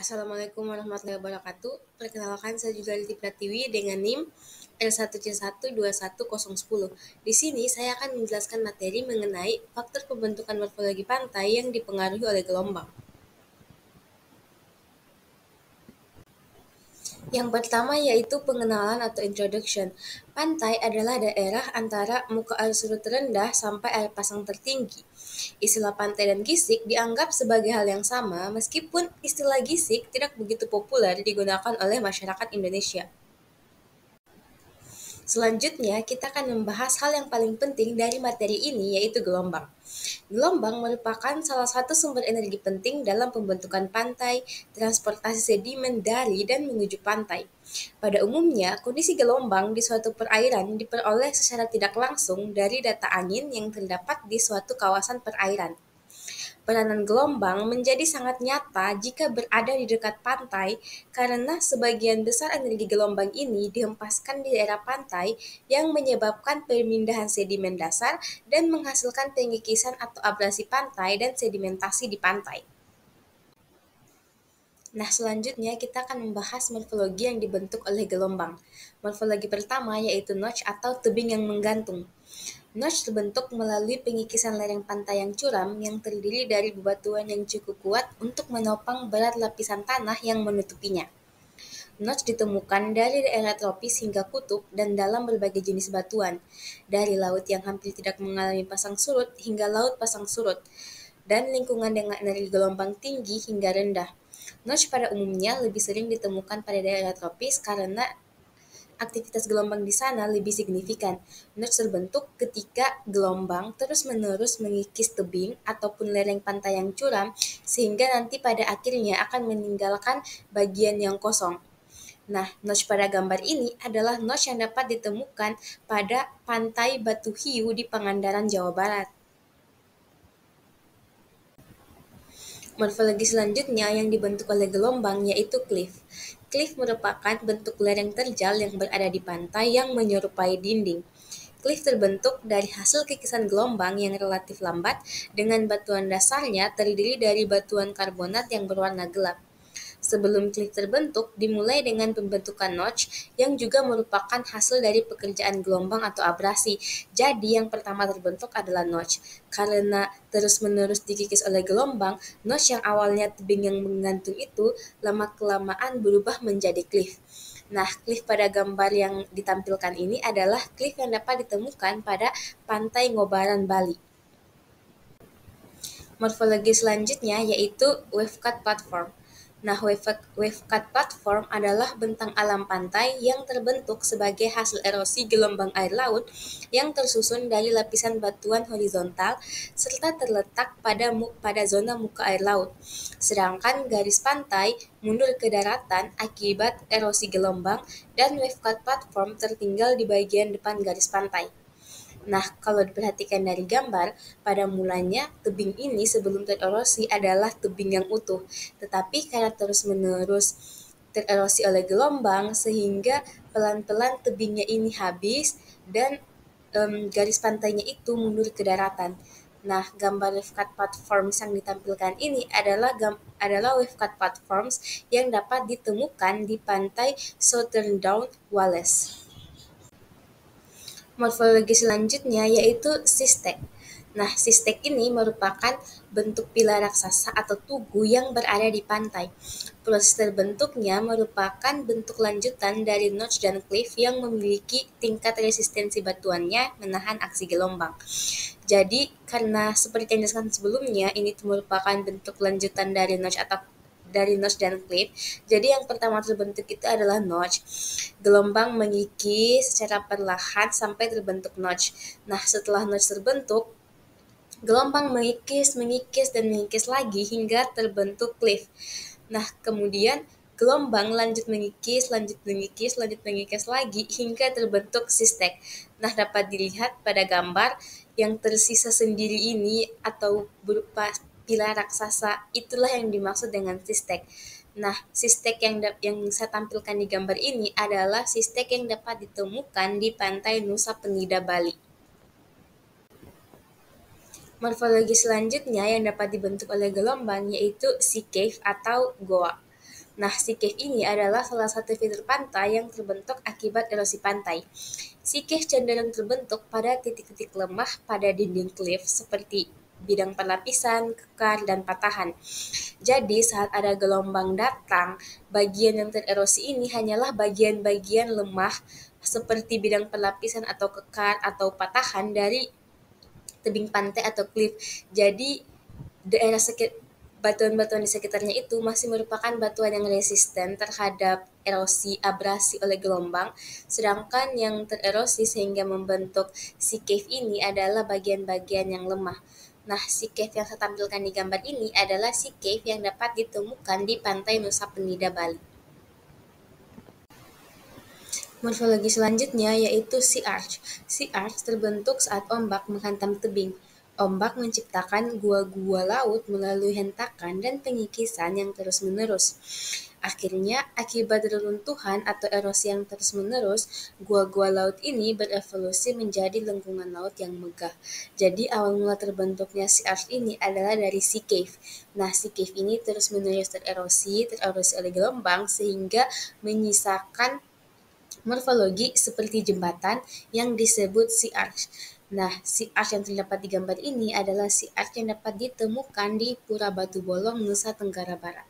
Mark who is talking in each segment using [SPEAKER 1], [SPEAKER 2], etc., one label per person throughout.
[SPEAKER 1] Assalamualaikum warahmatullahi wabarakatuh. Perkenalkan, saya juga Liti Pratiwi dengan NIM L1C1211010. Di sini saya akan menjelaskan materi mengenai faktor pembentukan morfologi pantai yang dipengaruhi oleh gelombang. Yang pertama yaitu pengenalan atau introduction. Pantai adalah daerah antara muka air surut rendah sampai air pasang tertinggi. Istilah pantai dan gisik dianggap sebagai hal yang sama, meskipun istilah gisik tidak begitu populer digunakan oleh masyarakat Indonesia. Selanjutnya, kita akan membahas hal yang paling penting dari materi ini, yaitu gelombang. Gelombang merupakan salah satu sumber energi penting dalam pembentukan pantai, transportasi sedimen dari dan menuju pantai. Pada umumnya, kondisi gelombang di suatu perairan diperoleh secara tidak langsung dari data angin yang terdapat di suatu kawasan perairan. Peranan gelombang menjadi sangat nyata jika berada di dekat pantai karena sebagian besar energi gelombang ini dihempaskan di daerah pantai yang menyebabkan pemindahan sedimen dasar dan menghasilkan pengikisan atau abrasi pantai dan sedimentasi di pantai. Nah, selanjutnya kita akan membahas morfologi yang dibentuk oleh gelombang. Morfologi pertama yaitu notch atau tebing yang menggantung. Notch terbentuk melalui pengikisan lereng pantai yang curam yang terdiri dari bebatuan yang cukup kuat untuk menopang berat lapisan tanah yang menutupinya. Notch ditemukan dari daerah tropis hingga kutub dan dalam berbagai jenis batuan, dari laut yang hampir tidak mengalami pasang surut hingga laut pasang surut, dan lingkungan dengan energi gelombang tinggi hingga rendah. Notch pada umumnya lebih sering ditemukan pada daerah tropis karena aktivitas gelombang di sana lebih signifikan. Notch terbentuk ketika gelombang terus-menerus mengikis tebing ataupun lereng pantai yang curam, sehingga nanti pada akhirnya akan meninggalkan bagian yang kosong. Nah, notch pada gambar ini adalah notch yang dapat ditemukan pada pantai Batu Hiu di Pangandaran, Jawa Barat. Morfologi selanjutnya yang dibentuk oleh gelombang yaitu cliff. Cliff merupakan bentuk lereng terjal yang berada di pantai yang menyerupai dinding. Cliff terbentuk dari hasil kikisan gelombang yang relatif lambat dengan batuan dasarnya terdiri dari batuan karbonat yang berwarna gelap. Sebelum cliff terbentuk, dimulai dengan pembentukan notch yang juga merupakan hasil dari pekerjaan gelombang atau abrasi. Jadi yang pertama terbentuk adalah notch. Karena terus-menerus dikikis oleh gelombang, notch yang awalnya tebing yang menggantung itu lama-kelamaan berubah menjadi cliff. Nah, cliff pada gambar yang ditampilkan ini adalah cliff yang dapat ditemukan pada Pantai Ngobaran, Bali. Morfologi selanjutnya yaitu wave cut platform. Nah, wave cut platform adalah bentang alam pantai yang terbentuk sebagai hasil erosi gelombang air laut yang tersusun dari lapisan batuan horizontal serta terletak pada zona muka air laut. Sedangkan garis pantai mundur ke daratan akibat erosi gelombang dan wave cut platform tertinggal di bagian depan garis pantai. Nah, kalau diperhatikan dari gambar, pada mulanya tebing ini sebelum tererosi adalah tebing yang utuh, tetapi karena terus-menerus tererosi oleh gelombang sehingga pelan-pelan tebingnya ini habis dan garis pantainya itu mundur ke daratan. Nah, gambar wave cut platforms yang ditampilkan ini adalah wave cut platforms yang dapat ditemukan di pantai Southern Down, Wales. Morfologi selanjutnya yaitu sistek. Nah, sistek ini merupakan bentuk pilar raksasa atau tugu yang berada di pantai. Proses terbentuknya merupakan bentuk lanjutan dari notch dan cliff yang memiliki tingkat resistensi batuannya menahan aksi gelombang. Jadi, karena seperti yang dijelaskan sebelumnya, ini merupakan bentuk lanjutan dari notch dan cliff. Jadi yang pertama terbentuk itu adalah notch. Gelombang mengikis secara perlahan sampai terbentuk notch. Nah, setelah notch terbentuk, gelombang mengikis dan mengikis lagi hingga terbentuk cliff. Nah, kemudian gelombang lanjut mengikis lagi hingga terbentuk sistek. Nah, dapat dilihat pada gambar yang tersisa sendiri ini atau berupa pilar raksasa, itulah yang dimaksud dengan sistek. Nah, sistek yang saya tampilkan di gambar ini adalah sistek yang dapat ditemukan di pantai Nusa Penida, Bali. Morfologi selanjutnya yang dapat dibentuk oleh gelombang yaitu sea cave atau goa. Nah, sea cave ini adalah salah satu fitur pantai yang terbentuk akibat erosi pantai. Sea cave cenderung terbentuk pada titik-titik lemah pada dinding klif seperti bidang perlapisan, kekar, dan patahan. Jadi, saat ada gelombang datang, bagian yang tererosi ini hanyalah bagian-bagian lemah seperti bidang perlapisan atau kekar atau patahan dari tebing pantai atau klif. Jadi, daerah batuan-batuan di sekitarnya itu masih merupakan batuan yang resisten terhadap erosi abrasi oleh gelombang, sedangkan yang tererosi sehingga membentuk sea cave ini adalah bagian-bagian yang lemah. Nah, sea cave yang saya tampilkan di gambar ini adalah sea cave yang dapat ditemukan di pantai Nusa Penida, Bali. Morfologi selanjutnya yaitu sea arch. Sea arch terbentuk saat ombak menghantam tebing. Ombak menciptakan gua-gua laut melalui hentakan dan pengikisan yang terus-menerus. Akhirnya, akibat reruntuhan atau erosi yang terus-menerus, gua-gua laut ini berevolusi menjadi lengkungan laut yang megah. Jadi, awal mula terbentuknya sea arch ini adalah dari sea cave. Nah, sea cave ini terus-menerus tererosi oleh gelombang sehingga menyisakan morfologi seperti jembatan yang disebut sea arch. Nah, sea arch yang terdapat di gambar ini adalah sea arch yang dapat ditemukan di Pura Batu Bolong, Nusa Tenggara Barat.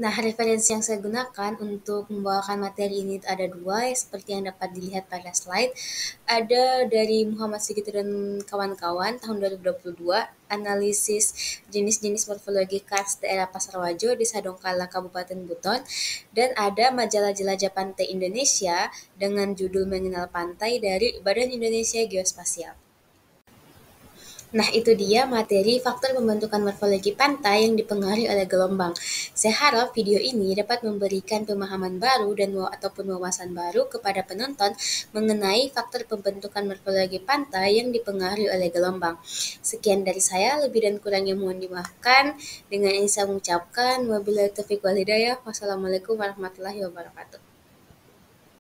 [SPEAKER 1] Nah, referensi yang saya gunakan untuk membawakan materi ini ada dua, seperti yang dapat dilihat pada slide. Ada dari Muhammad Sigit dan kawan-kawan tahun 2022, analisis jenis-jenis morfologi karst daerah Pasarwajo di Sadongkala, Kabupaten Buton, dan ada majalah Jelajah Pantai Indonesia dengan judul Mengenal Pantai dari Badan Indonesia Geospasial. Nah, itu dia materi faktor pembentukan morfologi pantai yang dipengaruhi oleh gelombang. Saya harap video ini dapat memberikan pemahaman baru dan ataupun wawasan baru kepada penonton mengenai faktor pembentukan morfologi pantai yang dipengaruhi oleh gelombang. Sekian dari saya, lebih dan kurangnya mohon dimaafkan. Dengan ini saya mengucapkan wabillahi taufiq wal hidayah. Wassalamualaikum warahmatullahi wabarakatuh.